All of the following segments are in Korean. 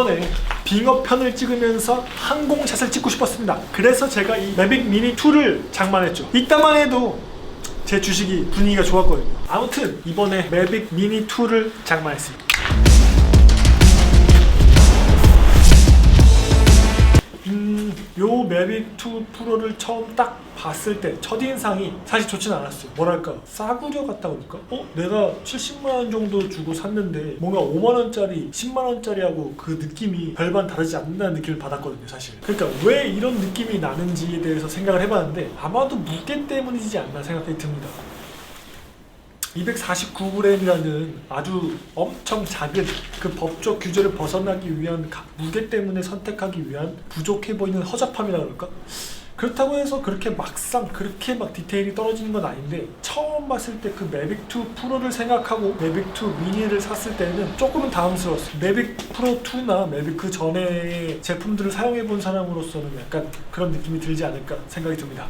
이번에 빙어편을 찍으면서 항공샷을 찍고 싶었습니다. 그래서 제가 이 매빅 미니 2를 장만했죠. 이따만 해도 제 주식이 분위기가 좋았거든요. 아무튼 이번에 매빅 미니 2를 장만했습니다. 요 매빅 2 프로를 처음 딱 봤을 때 첫인상이 사실 좋진 않았어요. 뭐랄까 싸구려 같다고 할까? 내가 70만원 정도 주고 샀는데 뭔가 5만원짜리 10만원짜리하고 그 느낌이 별반 다르지 않는다는 느낌을 받았거든요 사실. 그러니까 왜 이런 느낌이 나는지에 대해서 생각을 해봤는데 아마도 무게 때문이지 않나 생각이 듭니다. 249g이라는 아주 엄청 작은 그 법적 규제를 벗어나기 위한 무게 때문에 선택하기 위한 부족해 보이는 허접함이라 그럴까? 그렇다고 해서 그렇게 막상 그렇게 막 디테일이 떨어지는 건 아닌데 처음 봤을 때 그 매빅 2 프로를 생각하고 매빅 2 미니를 샀을 때는 조금은 당황스러웠어요. 매빅 프로 2나 매빅 그 전에 제품들을 사용해 본 사람으로서는 약간 그런 느낌이 들지 않을까 생각이 듭니다.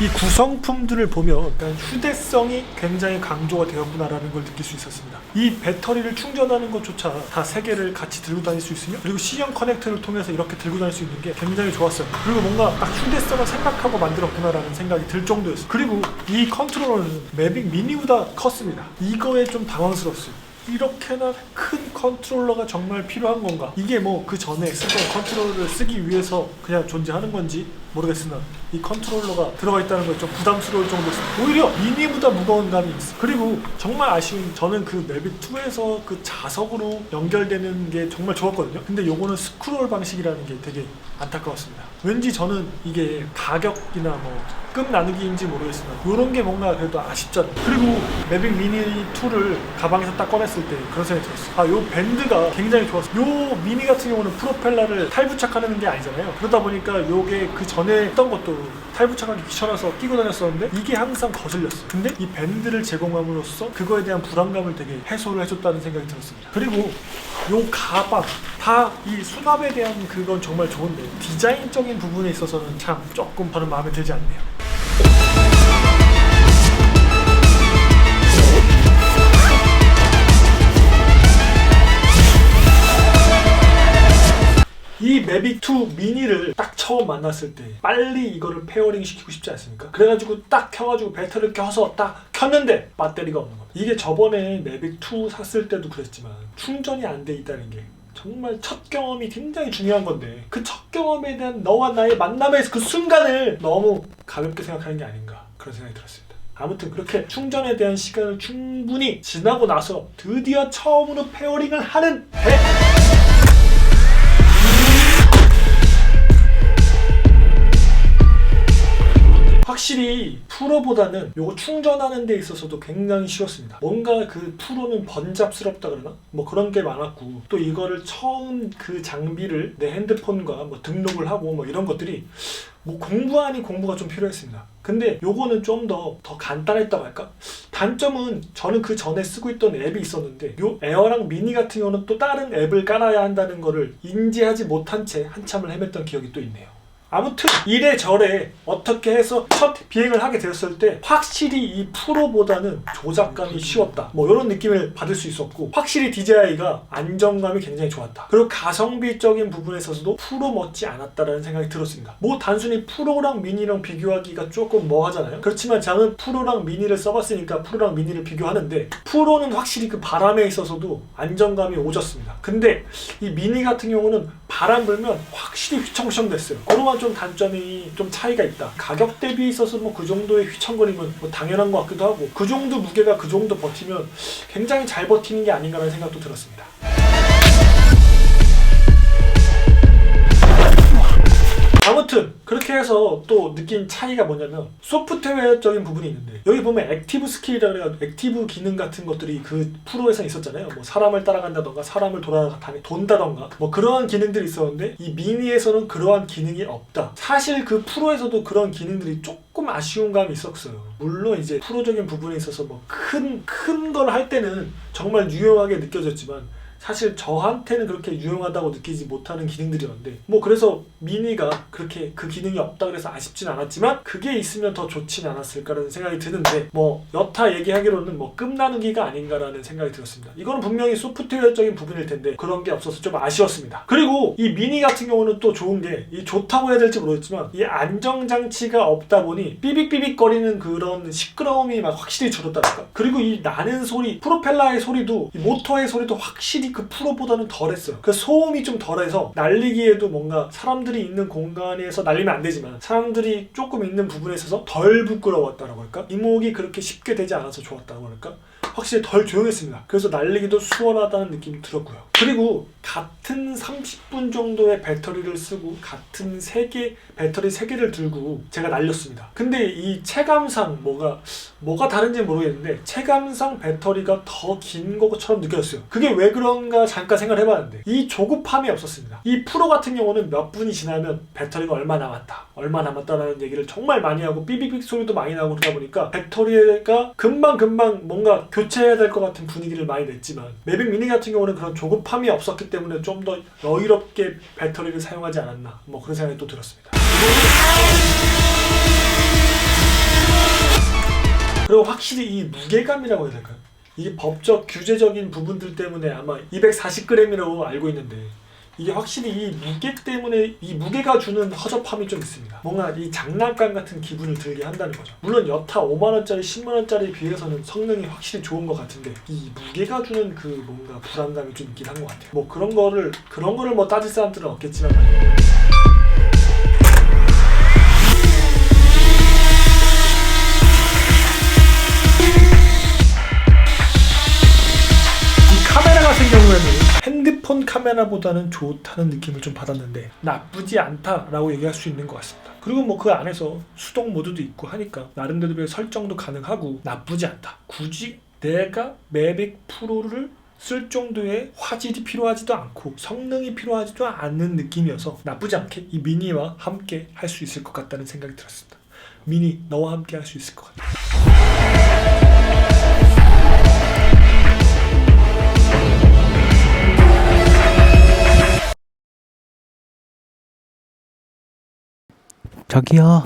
이 구성품들을 보면 약간 휴대성이 굉장히 강조가 되었구나라는 걸 느낄 수 있었습니다. 이 배터리를 충전하는 것조차 다 3개를 같이 들고 다닐 수 있으며 그리고 C형 커넥터를 통해서 이렇게 들고 다닐 수 있는 게 굉장히 좋았어요. 그리고 뭔가 딱 휴대성을 생각하고 만들었구나라는 생각이 들 정도였어요. 그리고 이 컨트롤러는 매빅 미니보다 컸습니다. 이거에 좀 당황스러웠어요. 이렇게나 큰 컨트롤러가 정말 필요한 건가? 이게 뭐 그 전에 쓰던 컨트롤러를 쓰기 위해서 그냥 존재하는 건지 모르겠으나 이 컨트롤러가 들어가 있다는 건 좀 부담스러울 정도였습니다. 오히려 미니보다 무거운 감이 있어. 그리고 정말 아쉬운 저는 그 매빅 2에서 그 자석으로 연결되는 게 정말 좋았거든요. 근데 요거는 스크롤 방식이라는 게 되게 안타까웠습니다. 왠지 저는 이게 가격이나 뭐 급 나누기인지 모르겠으나 요런 게 뭔가 그래도 아쉽잖아요. 그리고 매빅 미니 2를 가방에서 딱 꺼냈을 때 그런 생각이 들었어요. 요 밴드가 굉장히 좋았어요. 요 미니 같은 경우는 프로펠러를 탈부착하는 게 아니잖아요. 그러다 보니까 요게 그 전에 했던 것도 탈부착하기 귀찮아서 끼고 다녔었는데 이게 항상 거슬렸어요. 근데 이 밴드를 제공함으로써 그거에 대한 불안감을 되게 해소를 해줬다는 생각이 들었습니다. 그리고 요 가방 다 이 수납에 대한 그건 정말 좋은데 디자인적인 부분에 있어서는 참 조금 저는 마음에 들지 않네요. 이 매빅 2 미니를 딱 처음 만났을 때 빨리 이거를 페어링 시키고 싶지 않습니까? 그래가지고 딱 켜가지고 배터리를 켜서 딱 켰는데 배터리가 없는 겁니다. 이게 저번에 매빅 2 샀을 때도 그랬지만 충전이 안 돼 있다는 게 정말 첫 경험이 굉장히 중요한 건데 그 첫 경험에 대한 너와 나의 만남의 그 순간을 너무 가볍게 생각하는 게 아닌가 그런 생각이 들었습니다. 아무튼 그렇게 충전에 대한 시간을 충분히 지나고 나서 드디어 처음으로 페어링을 하는 배! 확실히 프로보다는 요거 충전하는 데 있어서도 굉장히 쉬웠습니다. 뭔가 그 프로는 번잡스럽다 그러나? 뭐 그런 게 많았고 또 이거를 처음 그 장비를 내 핸드폰과 뭐 등록을 하고 뭐 이런 것들이 뭐 공부 아닌 공부가 좀 필요했습니다. 근데 요거는 좀 더 간단했다고 할까? 단점은 저는 그 전에 쓰고 있던 앱이 있었는데 요 에어랑 미니 같은 경우는 또 다른 앱을 깔아야 한다는 거를 인지하지 못한 채 한참을 헤맸던 기억이 또 있네요. 아무튼 이래저래 어떻게 해서 첫 비행을 하게 되었을 때 확실히 이 프로보다는 조작감이 쉬웠다 뭐 이런 느낌을 받을 수 있었고 확실히 DJI가 안정감이 굉장히 좋았다. 그리고 가성비적인 부분에 있어서도 프로 멋지 않았다라는 생각이 들었습니다. 뭐 단순히 프로랑 미니랑 비교하기가 조금 뭐하잖아요. 그렇지만 저는 프로랑 미니를 써봤으니까 프로랑 미니를 비교하는데 프로는 확실히 그 바람에 있어서도 안정감이 오졌습니다. 근데 이 미니 같은 경우는 바람 불면 확실히 휘청휘청 됐어요. 그런 좀 단점이 좀 차이가 있다. 가격 대비 있어서 뭐 그 정도의 휘청거림은 뭐 당연한 것 같기도 하고 그 정도 무게가 그 정도 버티면 굉장히 잘 버티는 게 아닌가라는 생각도 들었습니다. 아무튼 그렇게 해서 또 느낀 차이가 뭐냐면 소프트웨어적인 부분이 있는데 여기 보면 액티브 스킬이라 그래가지고 액티브 기능 같은 것들이 그 프로에서 있었잖아요. 뭐 사람을 따라간다던가 사람을 돈다던가 뭐 그러한 기능들이 있었는데 이 미니에서는 그러한 기능이 없다. 사실 그 프로에서도 그런 기능들이 조금 아쉬운 감이 있었어요. 물론 이제 프로적인 부분에 있어서 뭐 큰 걸 할 때는 정말 유용하게 느껴졌지만 사실 저한테는 그렇게 유용하다고 느끼지 못하는 기능들이었는데 뭐 그래서 미니가 그렇게 그 기능이 없다 그래서 아쉽진 않았지만 그게 있으면 더 좋진 않았을까라는 생각이 드는데 뭐 여타 얘기하기로는 뭐 끝나누기가 아닌가라는 생각이 들었습니다. 이거는 분명히 소프트웨어적인 부분일 텐데 그런 게 없어서 좀 아쉬웠습니다. 그리고 이 미니 같은 경우는 또 좋은 게 이 좋다고 해야 될지 모르겠지만 이 안정장치가 없다 보니 삐빅삐빅 거리는 그런 시끄러움이 막 확실히 줄었다니까. 그리고 이 나는 소리, 프로펠러의 소리도 이 모터의 소리도 확실히 그 프로보다는 덜했어요. 그 소음이 좀 덜해서 날리기에도 뭔가 사람들이 있는 공간에서 날리면 안 되지만 사람들이 조금 있는 부분에 있어서 덜 부끄러웠다라고 할까? 이목이 그렇게 쉽게 되지 않아서 좋았다고 할까? 확실히 덜 조용했습니다. 그래서 날리기도 수월하다는 느낌이 들었고요. 그리고 같은 30분 정도의 배터리를 쓰고 같은 배터리 3개를 들고 제가 날렸습니다. 근데 이 체감상 뭐가 다른지 모르겠는데 체감상 배터리가 더 긴 것처럼 느껴졌어요. 그게 왜 그런가 잠깐 생각을 해봤는데 이 조급함이 없었습니다. 이 프로 같은 경우는 몇 분이 지나면 배터리가 얼마 남았다라는 얘기를 정말 많이 하고 삐빅삐 소리도 많이 나고 그러다 보니까 배터리가 금방 뭔가 교체해야 될 것 같은 분위기를 많이 냈지만 매빅 미니 같은 경우는 그런 조급함이 없었기 때문에 좀 더 여유롭게 배터리를 사용하지 않았나 뭐 그런 생각이 또 들었습니다. 그리고 확실히 이 무게감이라고 해야 될까요? 이게 법적 규제적인 부분들 때문에 아마 240g이라고 알고 있는데 이게 확실히 이 무게 때문에 이 무게가 주는 허접함이 좀 있습니다. 뭔가 이 장난감 같은 기분을 들게 한다는 거죠. 물론 여타 5만원짜리 10만원짜리 비해서는 성능이 확실히 좋은 것 같은데 이 무게가 주는 그 뭔가 불안감이 좀 있긴 한 것 같아요. 뭐 그런 거를 뭐 따질 사람들은 없겠지만 카메라 같은 경우에는 핸드폰 카메라보다는 좋다는 느낌을 좀 받았는데 나쁘지 않다라고 얘기할 수 있는 것 같습니다. 그리고 뭐 그 안에서 수동 모드도 있고 하니까 나름대로의 설정도 가능하고 나쁘지 않다. 굳이 내가 매빅 프로를 쓸 정도의 화질이 필요하지도 않고 성능이 필요하지도 않는 느낌이어서 나쁘지 않게 이 미니와 함께 할 수 있을 것 같다는 생각이 들었습니다. 미니 너와 함께 할 수 있을 것 같아요. 저기요.